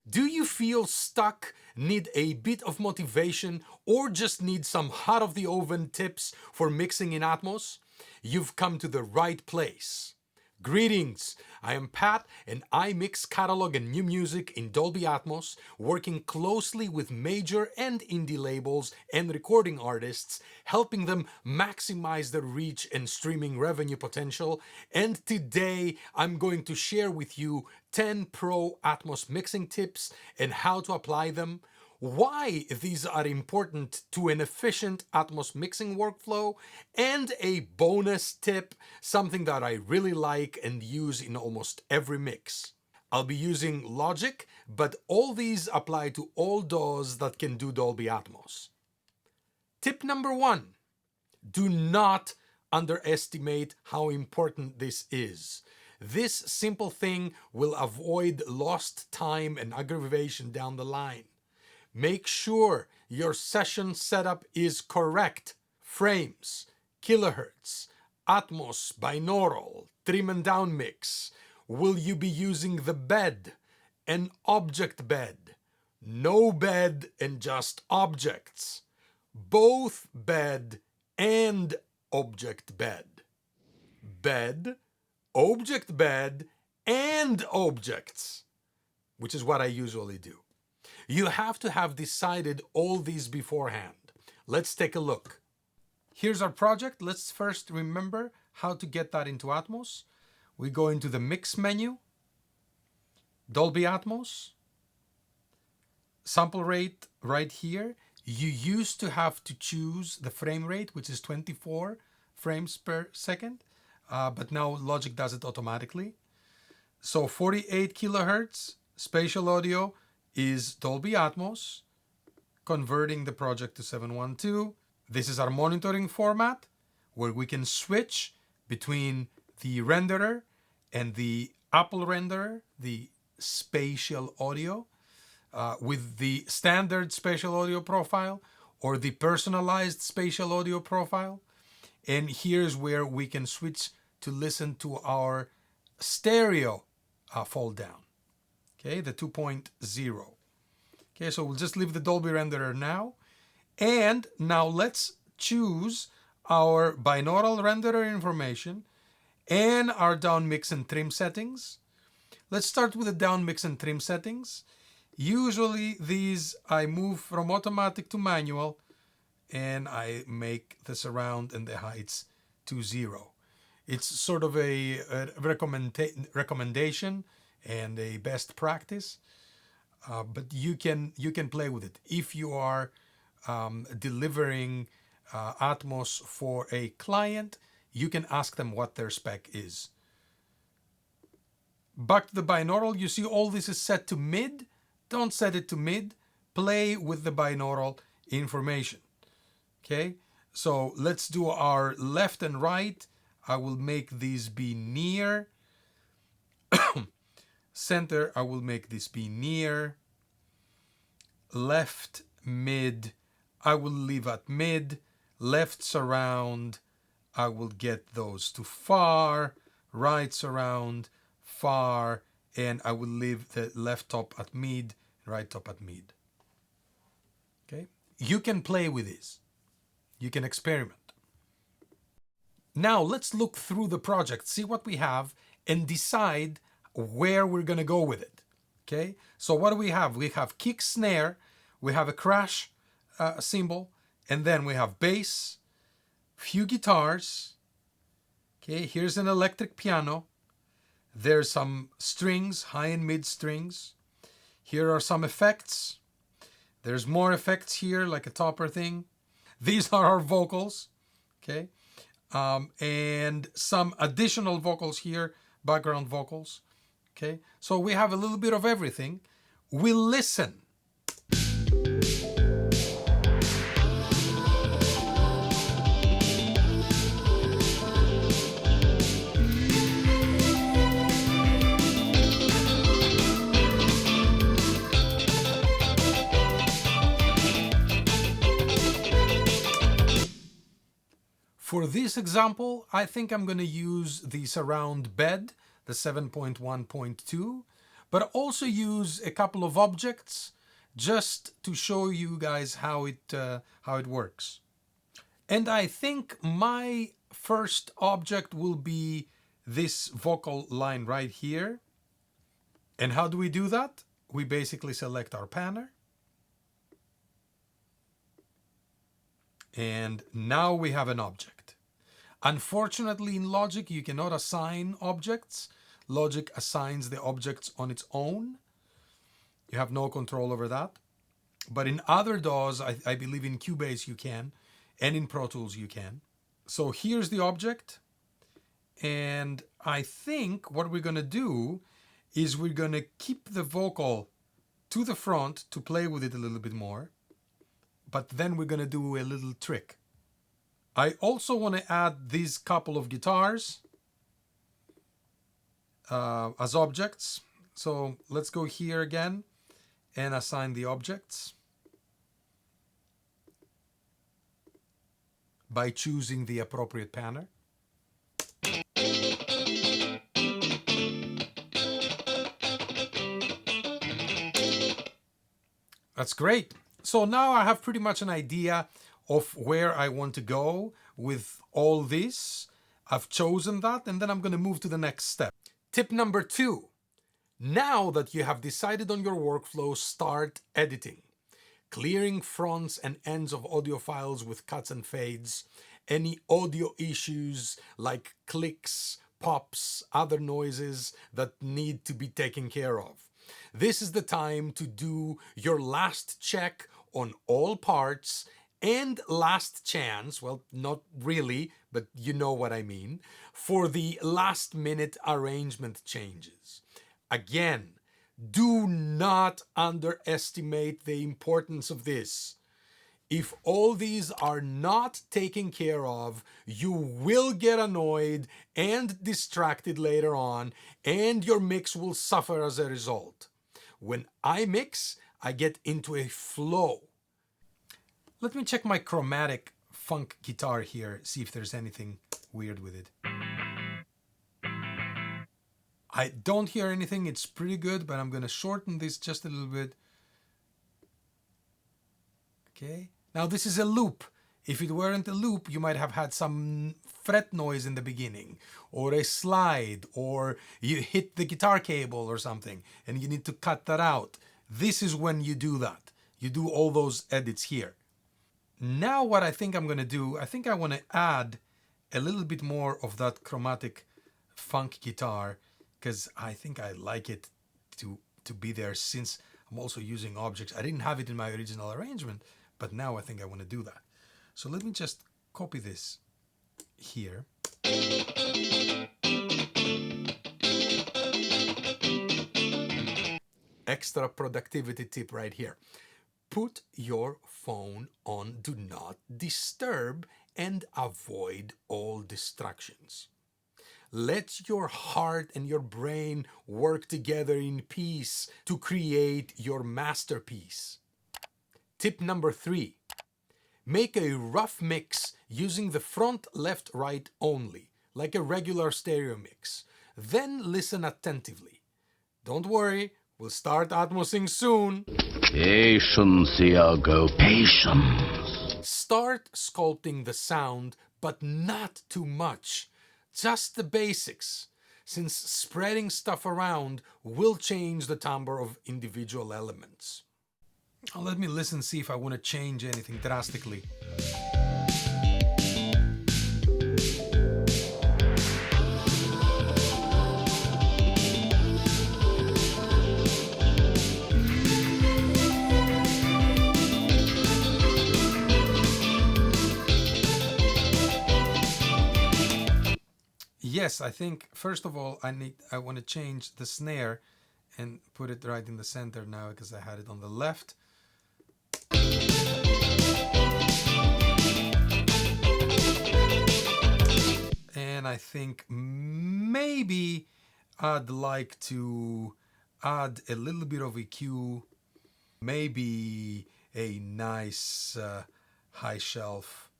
Do you feel stuck, need a bit of motivation, or just need some hot of the oven tips for mixing in Atmos? You've come to the right place. Greetings! I am Pat and I mix catalog and new music in Dolby Atmos, working closely with major and indie labels and recording artists, helping them maximize their reach and streaming revenue potential. And today I'm going to share with you 10 pro Atmos mixing tips and how to apply them, why these are important to an efficient Atmos mixing workflow, and a bonus tip, something that I really like and use in almost every mix. I'll be using Logic, but all these apply to all DAWs that can do Dolby Atmos. Tip number 1. Do not underestimate how important this is. This simple thing will avoid lost time and aggravation down the line. Make sure your session setup is correct. Frames, kilohertz, Atmos, binaural, trim and down mix. Will you be using the bed, an object bed? No bed and just objects. Both bed and object bed. Bed, object bed, and objects, which is what I usually do. You have to have decided all these beforehand. Let's take a look. Here's our project. Let's first remember how to get that into Atmos. We go into the Mix menu, Dolby Atmos, sample rate right here. You used to have to choose the frame rate, which is 24 frames per second, but now Logic does it automatically. So 48 kilohertz, spatial audio, is Dolby Atmos, converting the project to 712. This is our monitoring format where we can switch between the renderer and the Apple renderer, the spatial audio, with the standard spatial audio profile or the personalized spatial audio profile. And here's where we can switch to listen to our stereo fold down. Okay, the 2.0. Okay, so we'll just leave the Dolby renderer now. And now let's choose our binaural renderer information and our down mix and trim settings. Let's start with the down mix and trim settings. Usually these I move from automatic to manual, and I make the surround and the heights to 0. It's sort of a recommendation and a best practice, but you can play with it. If you are delivering Atmos for a client, you can ask them what their spec is. Back to the binaural, you see all this is set to mid. Don't set it to mid. Play with the binaural information. Okay, so let's do our left and right. I will make these be near. Center, I will make this be near. Left, mid, I will leave at mid. Left surround, I will get those to far. Right surround, far. And I will leave the left top at mid, right top at mid. Okay? You can play with this. You can experiment. Now let's look through the project, see what we have, and decide where we're going to go with it. Okay, so what do we have? We have kick snare, we have a crash cymbal, and then we have bass, few guitars. Okay, here's an electric piano. There's some strings, high and mid strings. Here are some effects. There's more effects here, like a topper thing. These are our vocals. Okay, and some additional vocals here, background vocals. Okay, so we have a little bit of everything. We listen. For this example, I think I'm going to use the surround bed, the 7.1.2, but also use a couple of objects just to show you guys how it works. And I think my first object will be this vocal line right here. And how do we do that? We basically select our panner. And now we have an object. Unfortunately, in Logic, you cannot assign objects. Logic assigns the objects on its own. You have no control over that. But in other DAWs, I believe in Cubase you can, and in Pro Tools you can. So here's the object. And I think what we're going to do is we're going to keep the vocal to the front to play with it a little bit more. But then we're going to do a little trick. I also want to add these couple of guitars as objects. So let's go here again and assign the objects by choosing the appropriate panner. That's great. So now I have pretty much an idea of where I want to go with all this. I've chosen that, and then I'm going to move to the next step. Tip number 2. Now that you have decided on your workflow, start editing. Clearing fronts and ends of audio files with cuts and fades, any audio issues like clicks, pops, other noises that need to be taken care of. This is the time to do your last check on all parts and last chance, well, not really, but you know what I mean, for the last minute arrangement changes. Again, do not underestimate the importance of this. If all these are not taken care of, you will get annoyed and distracted later on, and your mix will suffer as a result. When I mix, I get into a flow. Let me check my chromatic funk guitar here, see if there's anything weird with it. I don't hear anything, it's pretty good, but I'm going to shorten this just a little bit. Okay, now this is a loop. If it weren't a loop, you might have had some fret noise in the beginning, or a slide, or you hit the guitar cable or something, and you need to cut that out. This is when you do that. You do all those edits here. Now what I think I'm going to do, I think I want to add a little bit more of that chromatic funk guitar, because I think I like it to be there, since I'm also using objects. I didn't have it in my original arrangement, but now I think I want to do that. So let me just copy this here. Extra productivity tip right here. Put your phone on Do Not Disturb and avoid all distractions. Let your heart and your brain work together in peace to create your masterpiece. Tip number 3. Make a rough mix using the front, left, right only, like a regular stereo mix. Then listen attentively. Don't worry, we'll start Atmosing soon. Patience, Iago, patience. Start sculpting the sound, but not too much. Just the basics, since spreading stuff around will change the timbre of individual elements. Now let me listen, see if I want to change anything drastically. Yes, I think first of all I want to change the snare and put it right in the center now, because I had it on the left. And I think maybe I'd like to add a little bit of EQ, maybe a nice high shelf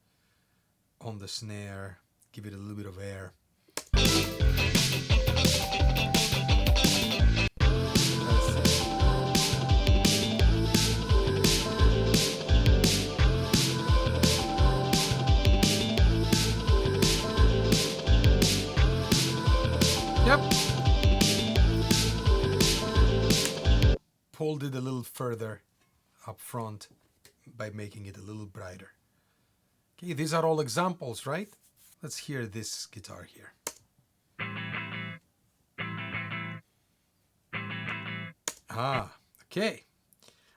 on the snare, give it a little bit of air. pulled it a little further up front by making it a little brighter. Okay, these are all examples, right? Let's hear this guitar here. Ah, okay.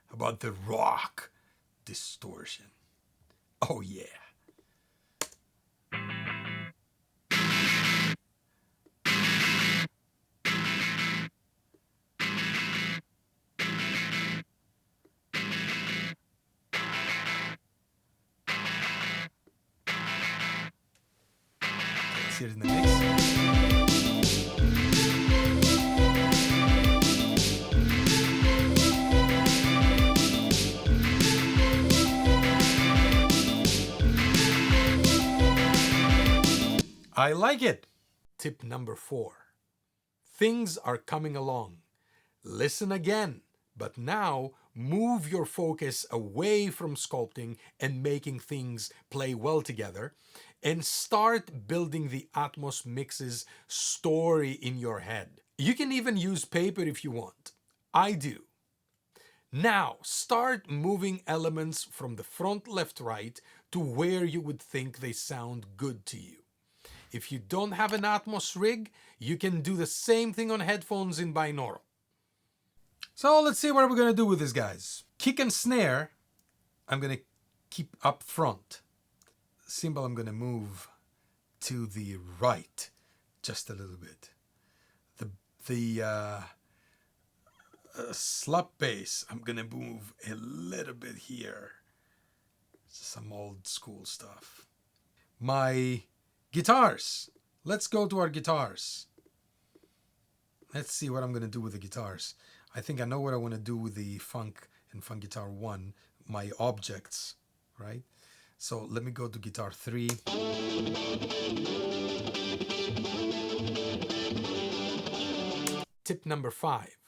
How about the rock distortion? Oh yeah. Let's hear it in the mix. I like it. Tip number 4. Things are coming along. Listen again, but now move your focus away from sculpting and making things play well together, and start building the Atmos mixes story in your head. You can even use paper if you want. I do. Now, start moving elements from the front left right to where you would think they sound good to you. If you don't have an Atmos rig, you can do the same thing on headphones in binaural. So let's see what we're going to do with this, guys. Kick and snare, I'm going to keep up front. Cymbal, I'm going to move to the right just a little bit. The slap bass, I'm going to move a little bit here. Some old school stuff. My guitars. Let's go to our guitars. Let's see what I'm going to do with the guitars. I think I know what I want to do with the funk and funk guitar 1, my objects, right? So let me go to guitar 3. Tip number 5.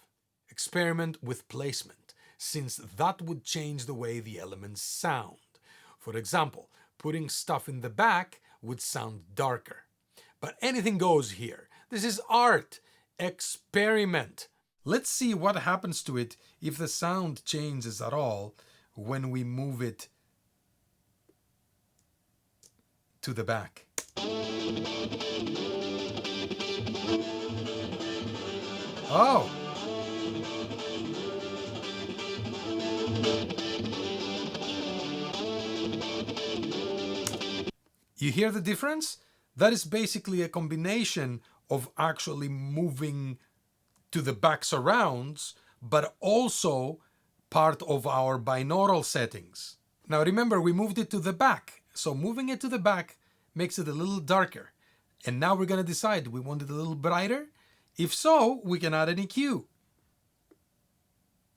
Experiment with placement, since that would change the way the elements sound. For example, putting stuff in the back would sound darker. But anything goes here. This is art. Experiment. Let's see what happens to it if the sound changes at all when we move it to the back. Oh! You hear the difference? That is basically a combination of actually moving to the back surrounds, but also part of our binaural settings. Now remember, we moved it to the back. So moving it to the back makes it a little darker. And now we're going to decide, do we want it a little brighter? If so, we can add an EQ.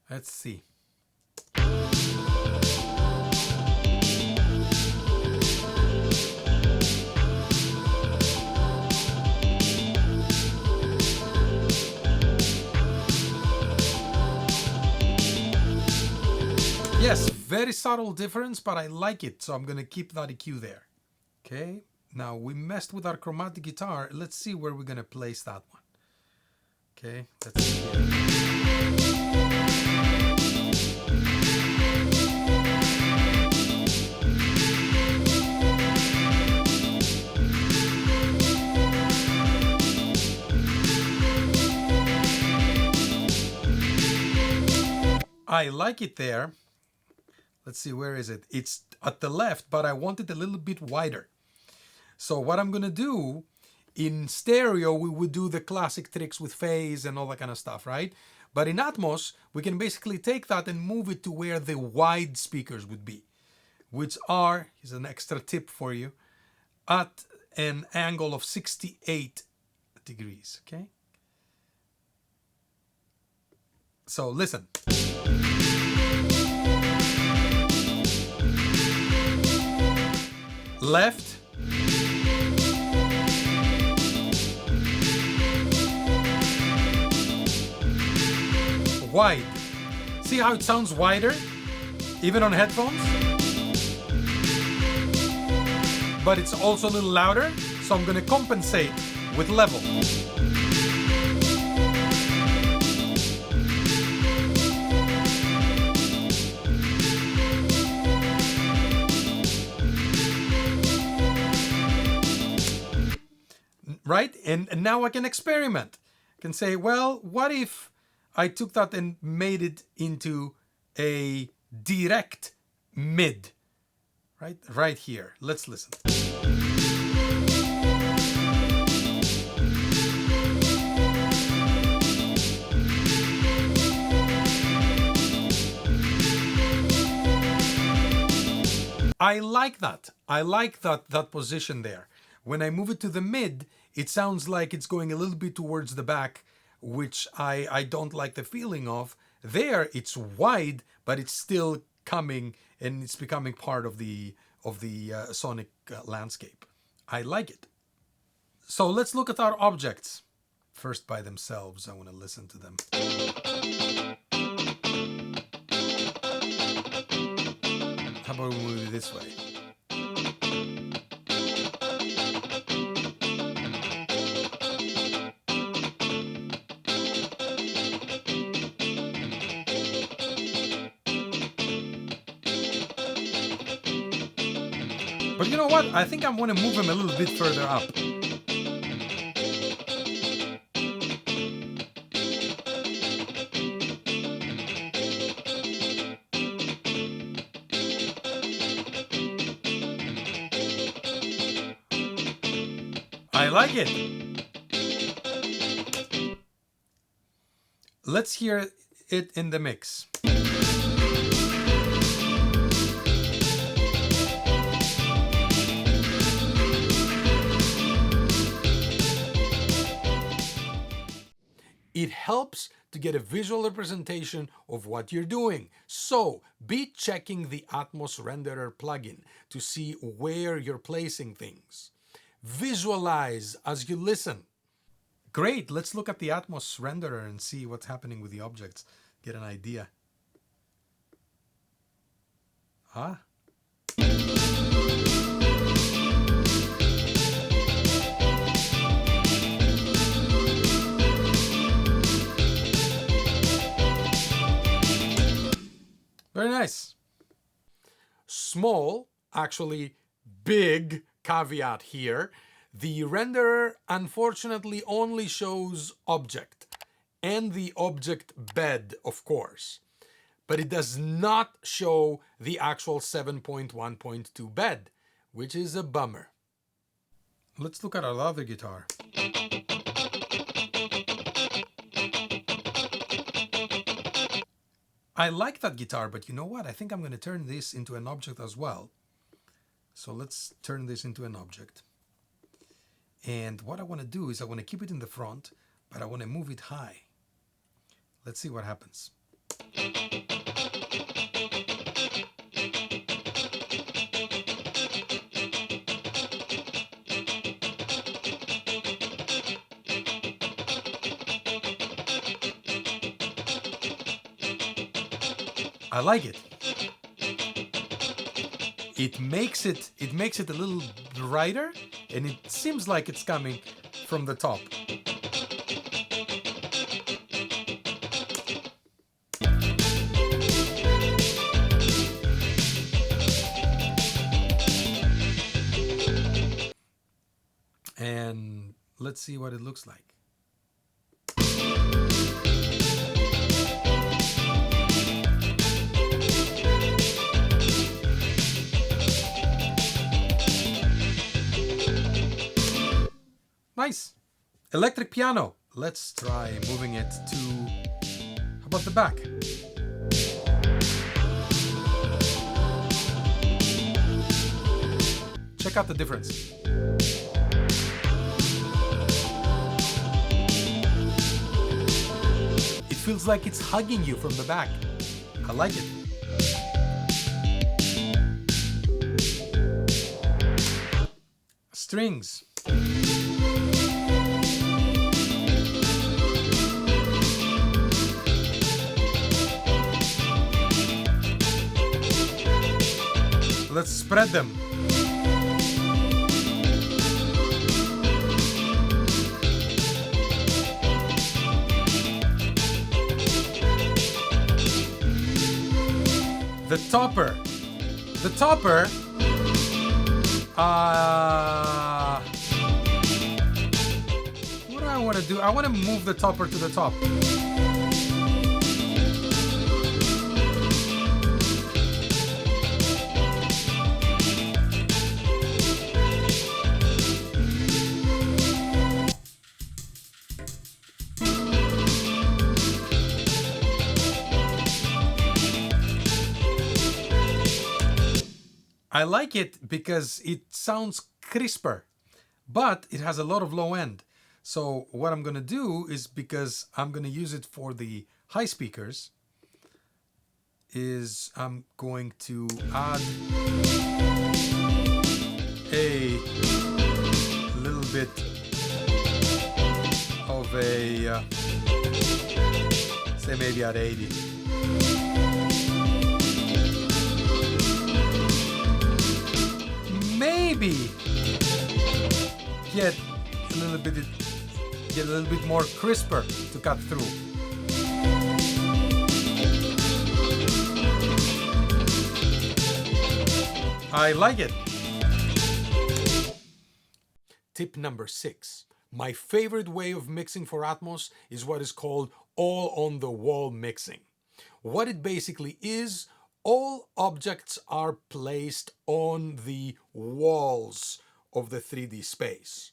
Let's see. Yes, very subtle difference, but I like it, so I'm going to keep that EQ there. Okay, now we messed with our chromatic guitar. Let's see where we're going to place that one. Okay, let's see here. I like it there. Let's see, where is it? It's at the left, but I want it a little bit wider. So what I'm going to do, in stereo, we would do the classic tricks with phase and all that kind of stuff, right? But in Atmos, we can basically take that and move it to where the wide speakers would be, which are, here's an extra tip for you, at an angle of 68 degrees, okay? So listen. Left, wide. See how it sounds wider, even on headphones? But it's also a little louder, so I'm going to compensate with level. right? And now I can experiment. I can say, well, what if I took that and made it into a direct mid, right? Right here. Let's listen. I like that. I like that position there. When I move it to the mid, it sounds like it's going a little bit towards the back, which I don't like the feeling of. There, it's wide, but it's still coming and it's becoming part of the sonic landscape. I like it. So let's look at our objects. First by themselves, I want to listen to them. How about we move it this way? But you know what? I think I want to move him a little bit further up. I like it. Let's hear it in the mix. It helps to get a visual representation of what you're doing. So be checking the Atmos Renderer plugin to see where you're placing things. Visualize as you listen. Great, let's look at the Atmos renderer and see what's happening with the objects. Get an idea. Ah. Very nice. Small, actually big caveat here. The renderer unfortunately only shows object and the object bed, of course, but it does not show the actual 7.1.2 bed, which is a bummer. Let's look at our other guitar. I like that guitar, but you know what? I think I'm going to turn this into an object as well. So let's turn this into an object. And what I want to do is I want to keep it in the front, but I want to move it high. Let's see what happens. I like it. It makes it a little brighter, and it seems like it's coming from the top. And let's see what it looks like. Nice. Electric piano. Let's try moving it to, how about the back? Check out the difference. It feels like it's hugging you from the back. I like it. Strings. Let's spread them. The topper. The topper. I want to do, I want to move the topper to the top. I like it because it sounds crisper, but it has a lot of low end. So what I'm going to do is, because I'm going to use it for the high speakers, is I'm going to add a little bit of a, say maybe at 80. Maybe get a little bit more crisper to cut through. I like it. Tip number 6. My favorite way of mixing for Atmos is what is called all-on-the-wall mixing. What it basically is, all objects are placed on the walls of the 3D space.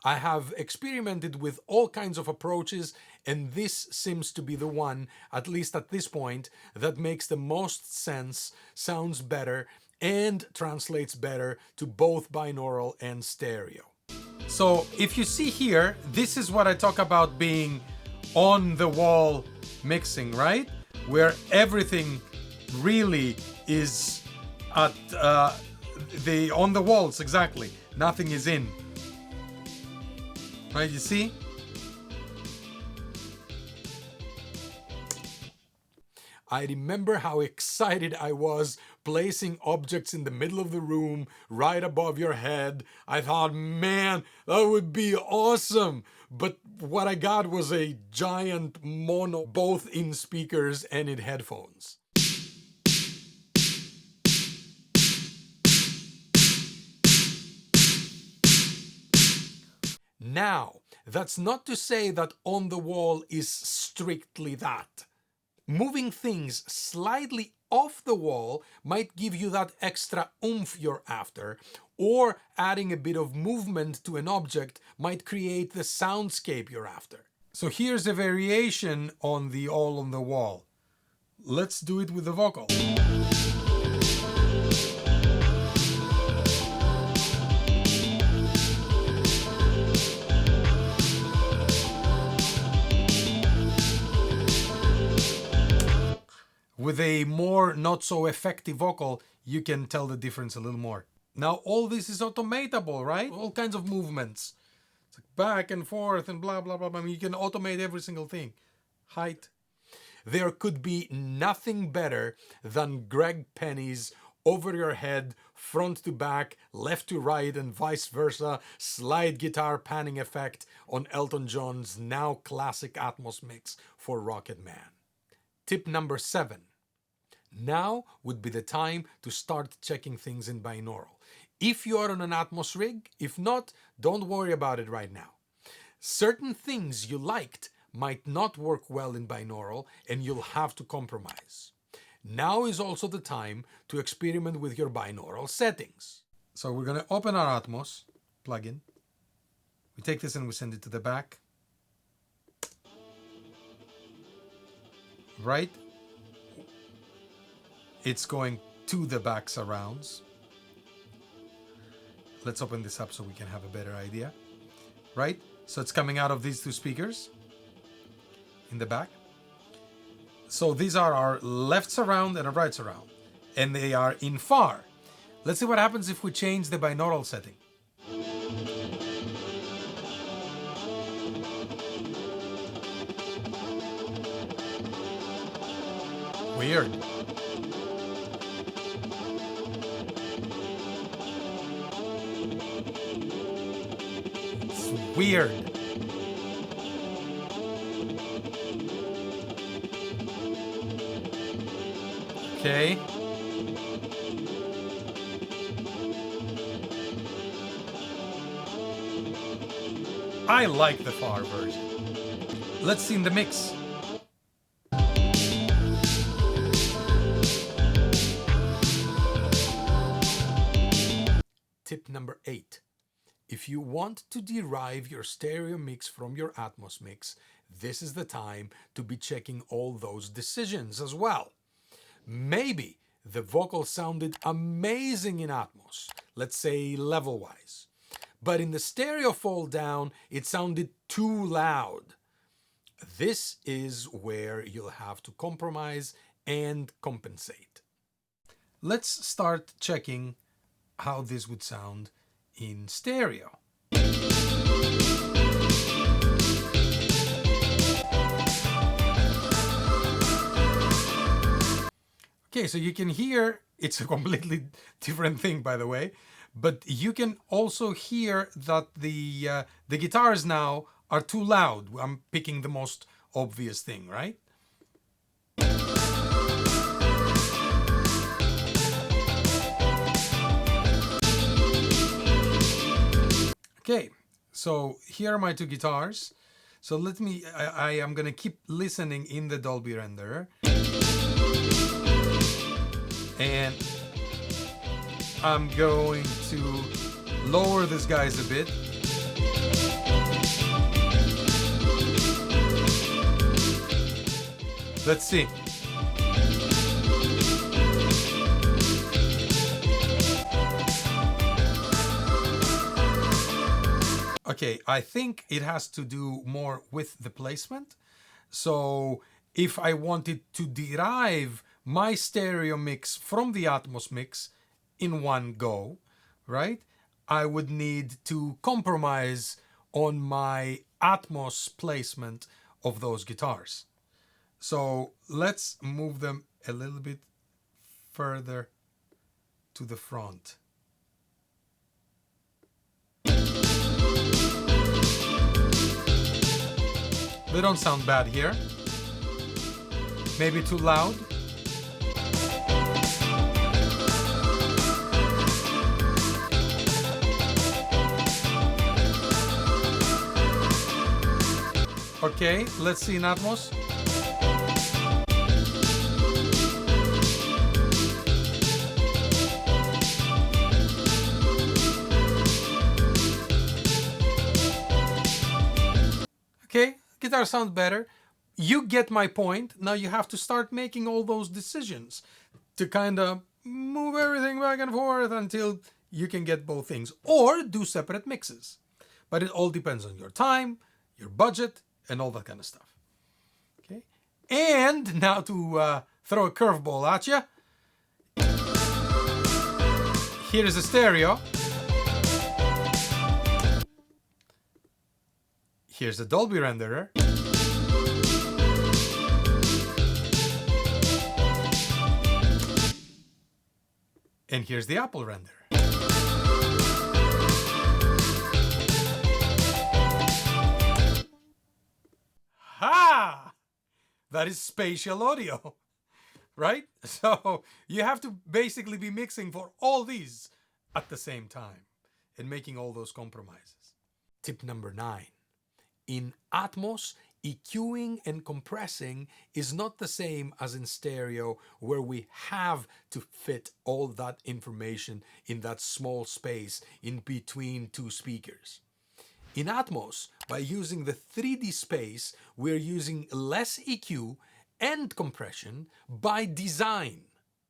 I have experimented with all kinds of approaches, and this seems to be the one, at least at this point, that makes the most sense, sounds better, and translates better to both binaural and stereo. So if you see here, this is what I talk about being on the wall mixing, right? Where everything really is at on the walls, exactly. Nothing is in. Right, you see? I remember how excited I was placing objects in the middle of the room, right above your head. I thought, man, that would be awesome. But what I got was a giant mono, both in speakers and in headphones. Now, that's not to say that on the wall is strictly that. Moving things slightly off the wall might give you that extra oomph you're after, or adding a bit of movement to an object might create the soundscape you're after. So here's a variation on the all on the wall. Let's do it with the vocal. With a more not so effective vocal, you can tell the difference a little more. Now all this is automatable, right? All kinds of movements. It's like back and forth and blah, blah, blah. I mean, you can automate every single thing. Height. There could be nothing better than Greg Penny's over your head, front to back, left to right, and vice versa, slide guitar panning effect on Elton John's now classic Atmos mix for Rocket Man. Tip number 7. Now would be the time to start checking things in binaural. If you are on an Atmos rig, if not, don't worry about it right now. Certain things you liked might not work well in binaural, and you'll have to compromise. Now is also the time to experiment with your binaural settings. So we're going to open our Atmos plugin. We take this and we send it to the back. Right? It's going to the back surrounds. Let's open this up so we can have a better idea. Right? So it's coming out of these two speakers in the back. So these are our left surround and a right surround, and they are in far. Let's see what happens if we change the binaural setting. Weird. It's weird. Okay. I like the far version. Let's see in the mix. Tip number 8. If you want to derive your stereo mix from your Atmos mix, this is the time to be checking all those decisions as well. Maybe the vocal sounded amazing in Atmos, let's say level-wise, but in the stereo fold down, it sounded too loud. This is where you'll have to compromise and compensate. Let's start checking how this would sound in stereo. Okay, so you can hear it's a completely different thing, by the way, but you can also hear that the guitars now are too loud. I'm picking the most obvious thing, right? Okay, so here are my two guitars. So I am gonna keep listening in the Dolby renderer. And I'm going to lower these guys a bit. Let's see. Okay, I think it has to do more with the placement. So if I wanted to derive my stereo mix from the Atmos mix in one go, right, I would need to compromise on my Atmos placement of those guitars. So let's move them a little bit further to the front. They don't sound bad here. Maybe too loud. Okay, let's see in Atmos. Okay, guitar sounds better. You get my point. Now you have to start making all those decisions to kind of move everything back and forth until you can get both things, or do separate mixes. But it all depends on your time, your budget, and all that kind of stuff. Okay, and now to throw a curveball at you. Here is a stereo. Here's the Dolby renderer. And here's the Apple renderer. Ha! That is spatial audio, right? So you have to basically be mixing for all these at the same time and making all those compromises. Tip number 9. In Atmos, EQing and compressing is not the same as in stereo, where we have to fit all that information in that small space in between two speakers. In Atmos, by using the 3D space, we're using less EQ and compression by design.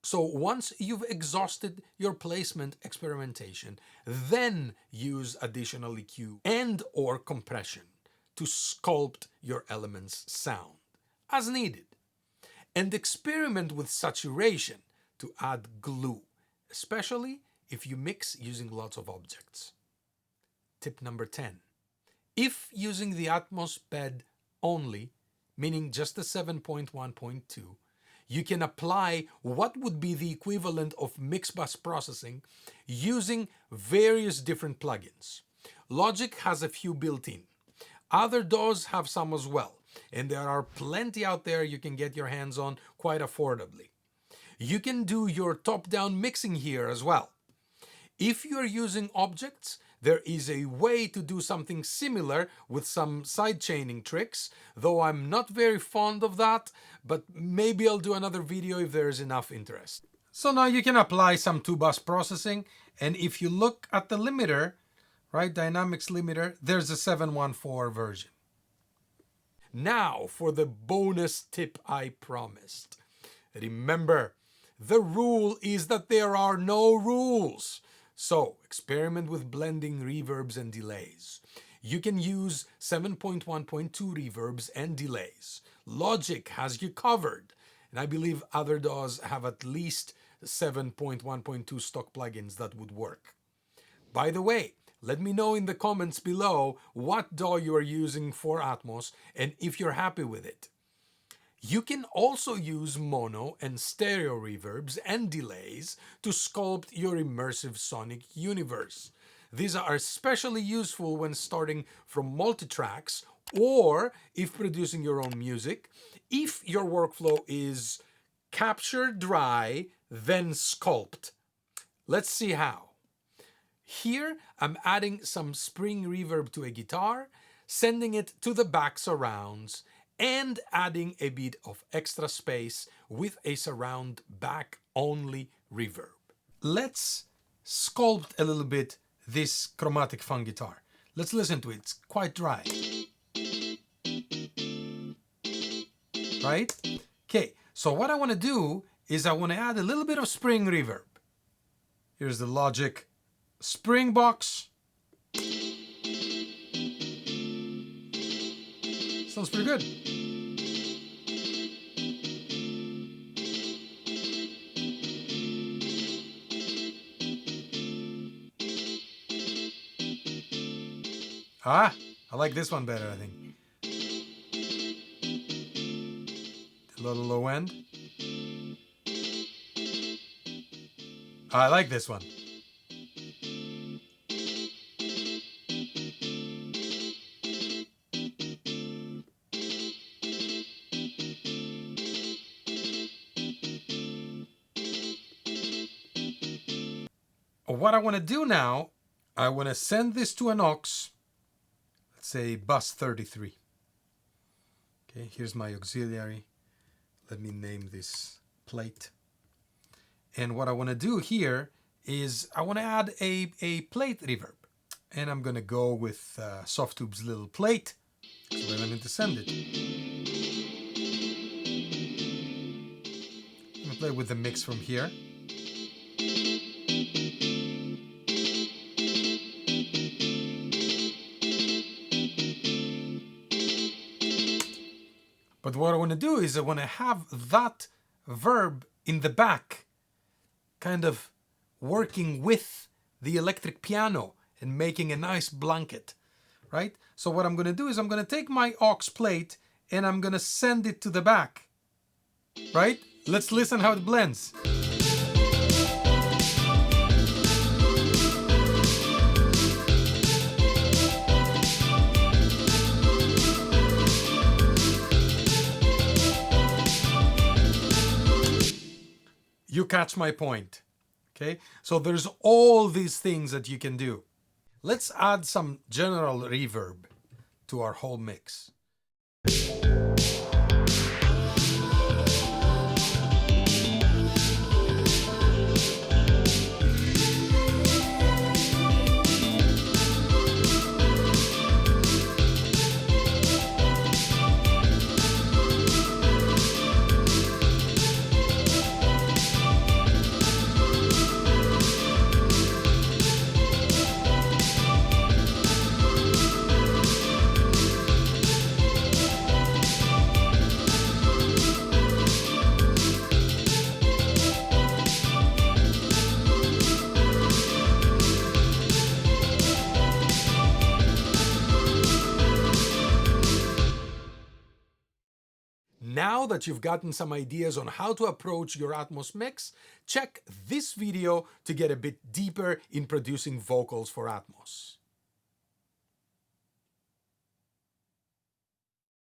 So once you've exhausted your placement experimentation, then use additional EQ and or compression to sculpt your element's sound as needed. And experiment with saturation to add glue, especially if you mix using lots of objects. Tip number 10. If using the Atmos bed only, meaning just the 7.1.2, you can apply what would be the equivalent of mix bus processing using various different plugins. Logic has a few built in. Other DAWs have some as well, and there are plenty out there you can get your hands on quite affordably. You can do your top-down mixing here as well. If you're using objects, there is a way to do something similar with some sidechaining tricks, though I'm not very fond of that, but maybe I'll do another video if there's enough interest. So now you can apply some 2-bus processing, and if you look at the limiter, right, dynamics limiter, there's a 714 version. Now for the bonus tip I promised. Remember, the rule is that there are no rules. So experiment with blending reverbs and delays. You can use 7.1.2 reverbs and delays. Logic has you covered. And I believe other DAWs have at least 7.1.2 stock plugins that would work. By the way, let me know in the comments below what DAW you are using for Atmos and if you're happy with it. You can also use mono and stereo reverbs and delays to sculpt your immersive sonic universe. These are especially useful when starting from multitracks or if producing your own music, if your workflow is capture dry, then sculpt. Let's see how. Here, I'm adding some spring reverb to a guitar, sending it to the back surrounds, and adding a bit of extra space with a surround back-only reverb. Let's sculpt a little bit this chromatic funk guitar. Let's listen to it. It's quite dry. Right? Okay, so what I want to do is I want to add a little bit of spring reverb. Here's the Logic Spring Box. Sounds pretty good. I like this one better, I think. A little low end. I like this one. What I want to do now, I want to send this to an aux, let's say bus 33. Okay, here's my auxiliary. Let me name this plate. And what I want to do here is I want to add a plate reverb. And I'm going to go with Softube's little plate. So we're going to send it. I'm going to play with the mix from here. But what I want to do is I want to have that verb in the back, kind of working with the electric piano and making a nice blanket, right? So what I'm going to do is I'm going to take my aux plate and I'm going to send it to the back, right? Let's listen how it blends. You catch my point, okay? So there's all these things that you can do. Let's add some general reverb to our whole mix. Now that you've gotten some ideas on how to approach your Atmos mix, check this video to get a bit deeper in producing vocals for Atmos.